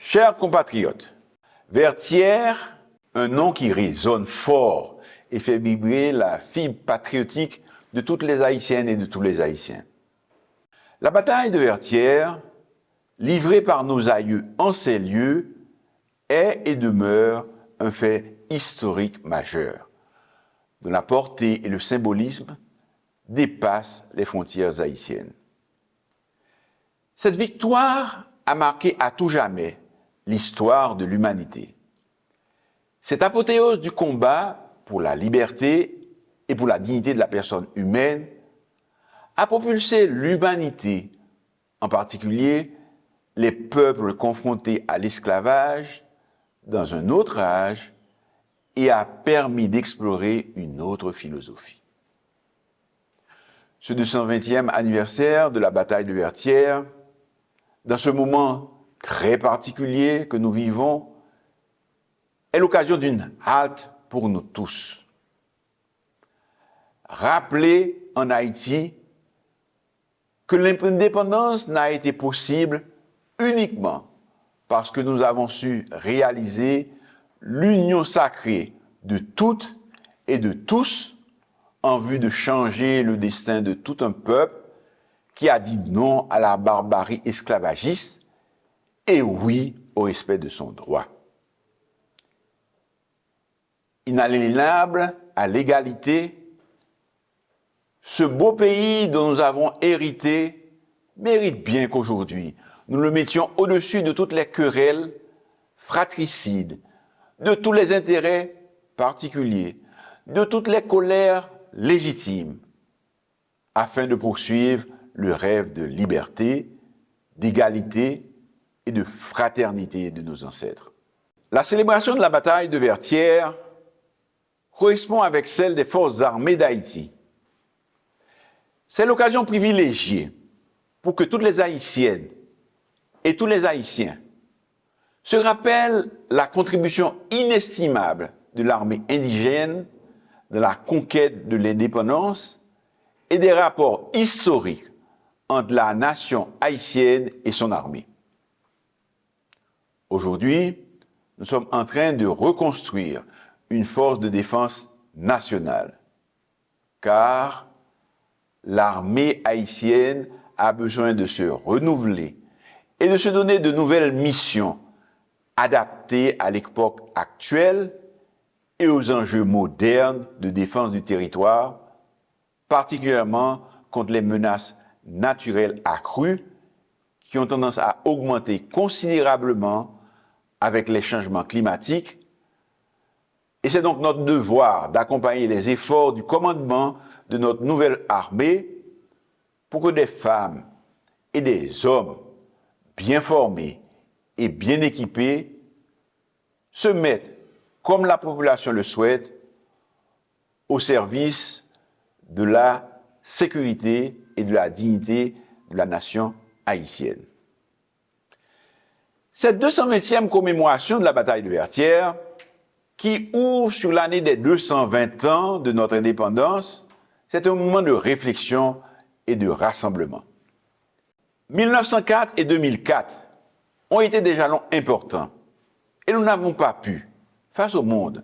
Chers compatriotes, Vertières, un nom qui résonne fort et fait vibrer la fibre patriotique de toutes les Haïtiennes et de tous les Haïtiens. La bataille de Vertières, livrée par nos aïeux en ces lieux, est et demeure un fait historique majeur, dont la portée et le symbolisme dépassent les frontières haïtiennes. Cette victoire a marqué à tout jamais l'histoire de l'humanité. Cette apothéose du combat pour la liberté et pour la dignité de la personne humaine a propulsé l'humanité, en particulier les peuples confrontés à l'esclavage, dans un autre âge et a permis d'explorer une autre philosophie. Ce 220e anniversaire de la bataille de Vertières, dans ce moment très particulier que nous vivons, est l'occasion d'une halte pour nous tous. Rappeler en Haïti que l'indépendance n'a été possible uniquement parce que nous avons su réaliser l'union sacrée de toutes et de tous en vue de changer le destin de tout un peuple qui a dit non à la barbarie esclavagiste et oui au respect de son droit. Inaliénable à l'égalité, ce beau pays dont nous avons hérité mérite bien qu'aujourd'hui, nous le mettions au-dessus de toutes les querelles fratricides, de tous les intérêts particuliers, de toutes les colères légitimes, afin de poursuivre le rêve de liberté, d'égalité et de fraternité de nos ancêtres. La célébration de la bataille de Vertières correspond avec celle des forces armées d'Haïti. C'est l'occasion privilégiée pour que toutes les Haïtiennes et tous les Haïtiens se rappellent la contribution inestimable de l'armée indigène dans la conquête de l'indépendance et des rapports historiques entre la nation haïtienne et son armée. Aujourd'hui, nous sommes en train de reconstruire une force de défense nationale, car l'armée haïtienne a besoin de se renouveler et de se donner de nouvelles missions adaptées à l'époque actuelle et aux enjeux modernes de défense du territoire, particulièrement contre les menaces naturelles accrues qui ont tendance à augmenter considérablement avec les changements climatiques. Et c'est donc notre devoir d'accompagner les efforts du commandement de notre nouvelle armée pour que des femmes et des hommes bien formés et bien équipés se mettent, comme la population le souhaite, au service de la sécurité et de la dignité de la nation haïtienne. Cette 220e commémoration de la bataille de Vertières, qui ouvre sur l'année des 220 ans de notre indépendance, c'est un moment de réflexion et de rassemblement. 1904 et 2004 ont été des jalons importants et nous n'avons pas pu, face au monde,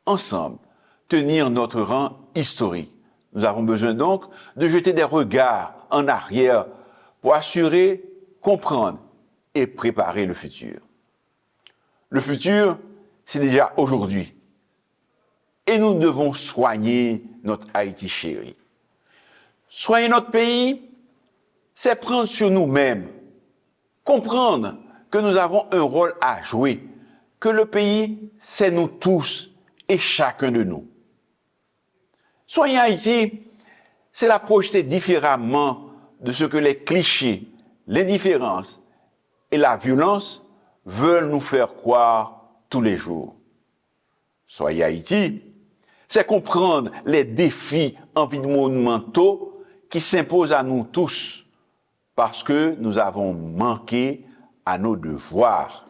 ensemble, tenir notre rang historique. Nous avons besoin donc de jeter des regards en arrière pour assurer, comprendre et préparer le futur. Le futur, c'est déjà aujourd'hui. Et nous devons soigner notre Haïti chéri. Soigner notre pays, c'est prendre sur nous-mêmes, comprendre que nous avons un rôle à jouer, que le pays, c'est nous tous et chacun de nous. Soigner Haïti, c'est la projeter différemment de ce que les clichés, l'indifférence et la violence veulent nous faire croire tous les jours. Soigner Haïti, c'est comprendre les défis environnementaux qui s'imposent à nous tous parce que nous avons manqué à nos devoirs.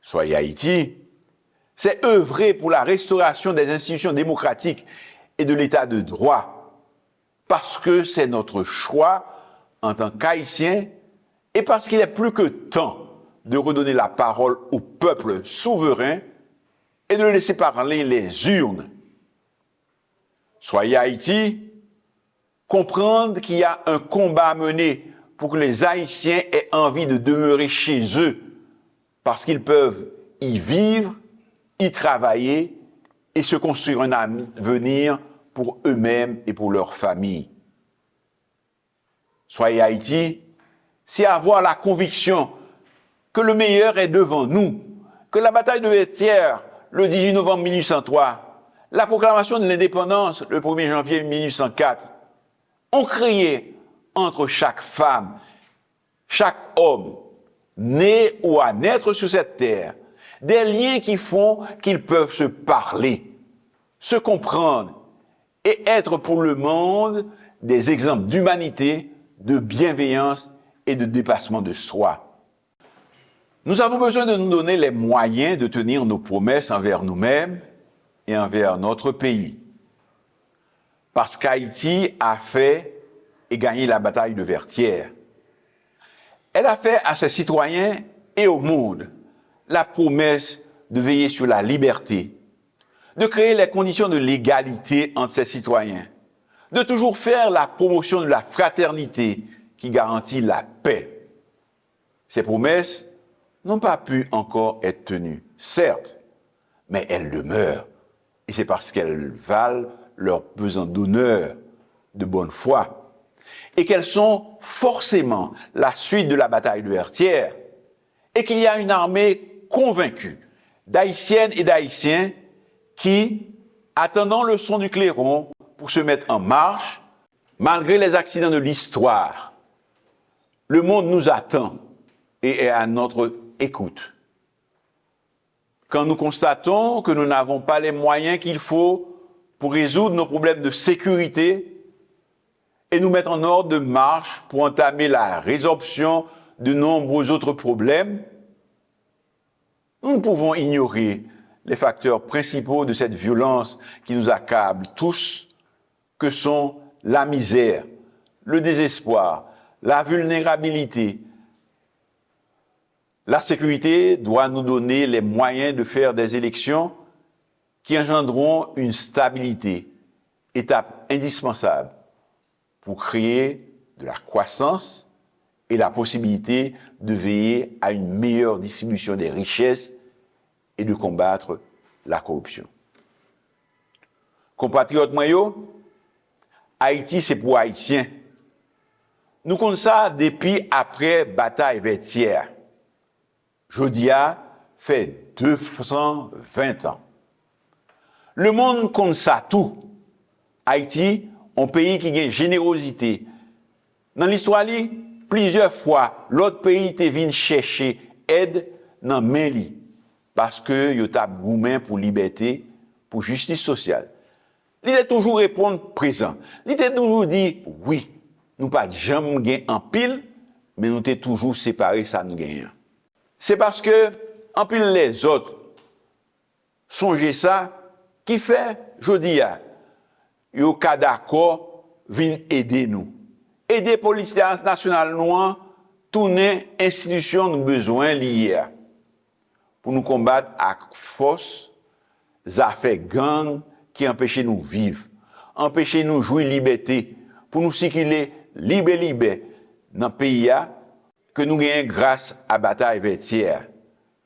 Soigner Haïti, c'est œuvrer pour la restauration des institutions démocratiques et de l'état de droit parce que c'est notre choix en tant qu'Haïtiens et parce qu'il est plus que temps de redonner la parole au peuple souverain et de laisser parler les urnes. Soyez Haïti, comprendre qu'il y a un combat à mener pour que les Haïtiens aient envie de demeurer chez eux, parce qu'ils peuvent y vivre, y travailler et se construire un avenir pour eux-mêmes et pour leur famille. Soyez Haïti, c'est avoir la conviction que le meilleur est devant nous, que la bataille de Vertières, le 18 novembre 1803, la proclamation de l'indépendance, le 1er janvier 1804, ont créé entre chaque femme, chaque homme, né ou à naître sur cette terre, des liens qui font qu'ils peuvent se parler, se comprendre et être pour le monde des exemples d'humanité, de bienveillance et de dépassement de soi. Nous avons besoin de nous donner les moyens de tenir nos promesses envers nous-mêmes et envers notre pays. Parce qu'Haïti a fait et gagné la bataille de Vertières. Elle a fait à ses citoyens et au monde la promesse de veiller sur la liberté, de créer les conditions de l'égalité entre ses citoyens, de toujours faire la promotion de la fraternité qui garantit la paix. Ces promesses n'ont pas pu encore être tenues, certes, mais elles demeurent, et c'est parce qu'elles valent leur pesant d'honneur, de bonne foi, et qu'elles sont forcément la suite de la bataille de Vertières, et qu'il y a une armée convaincue d'Haïtiennes et d'Haïtiens qui, attendant le son du clairon pour se mettre en marche, malgré les accidents de l'histoire, le monde nous attend et est à notre écoute. Quand nous constatons que nous n'avons pas les moyens qu'il faut pour résoudre nos problèmes de sécurité et nous mettre en ordre de marche pour entamer la résorption de nombreux autres problèmes, nous ne pouvons ignorer les facteurs principaux de cette violence qui nous accable tous, que sont la misère, le désespoir, la vulnérabilité. La sécurité doit nous donner les moyens de faire des élections qui engendreront une stabilité, étape indispensable pour créer de la croissance et la possibilité de veiller à une meilleure distribution des richesses et de combattre la corruption. Compatriotes moyens, Haïti c'est pour Haïtiens. Nous comptons ça depuis après bataille Vertières. Jodia fait 220 ans. Le monde compte ça tout. Haïti, un pays qui a une générosité. Dans l'histoire, plusieurs fois, l'autre pays est venu chercher aide dans main li, parce que yo tap goumen pour liberté, pour justice sociale. Il a toujours répondre présent. Il a toujours dit oui. Nous pas jamais gagné en pile, mais nous t'es toujours séparé ça nous gagne. C'est parce que en pile les autres songez ça qui fait jodi a yo ka d'accord vinn aider nous. Aider police nationale noire tourner institution nous besoin lié pour nous combattre à force affaires gang qui empêchent nous vivre, empêchent nous jouir liberté, pour nous circuler libre dans le pays que nous gagnons grâce à bataille Vertières,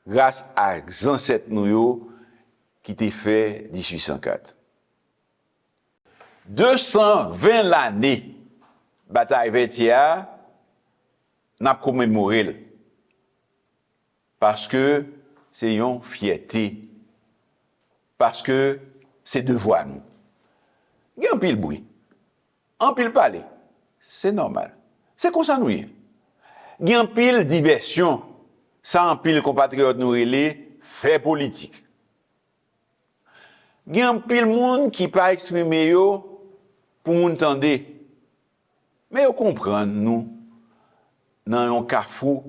grâce à ancêtres nous qui t'ai fait 1804. 220 l'année bataille Vertières n'a commémoré parce que c'est une fierté, parce que c'est devoir nous. Il y a un pile bruit, un pile parler, c'est normal. C'est comme ça nous y. Il y a un pile diversion, ça un pile compatriotes nous relais, fait politique. Il y a un pile monde qui pas exprimer yo pour nous entendre. Mais vous comprenez nous dans un carrefour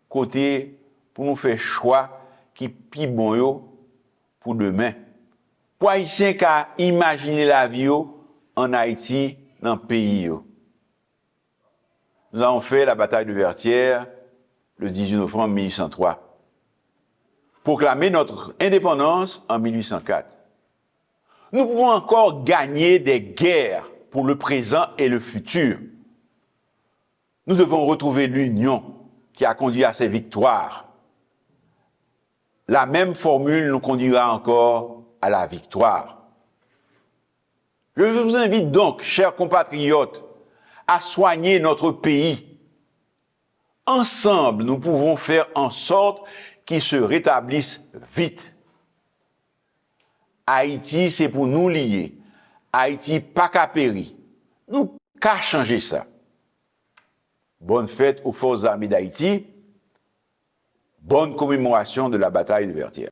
côté pour nous faire choix qui pi bon yo pour demain. Pour Haïtiens qui imaginer la vie en Haïti, dans le pays. Nous avons fait la bataille de Vertières le 18 novembre 1803. proclamé notre indépendance en 1804. Nous pouvons encore gagner des guerres pour le présent et le futur. Nous devons retrouver l'union qui a conduit à ces victoires. La même formule nous conduira encore à la victoire. Je vous invite donc, chers compatriotes, à soigner notre pays. Ensemble, nous pouvons faire en sorte qu'il se rétablisse vite. Haïti, c'est pour nous lier. Haïti, pas qu'à périr. Nous, qu'à changer ça. Bonne fête aux forces armées d'Haïti. Bonne commémoration de la bataille de Vertières.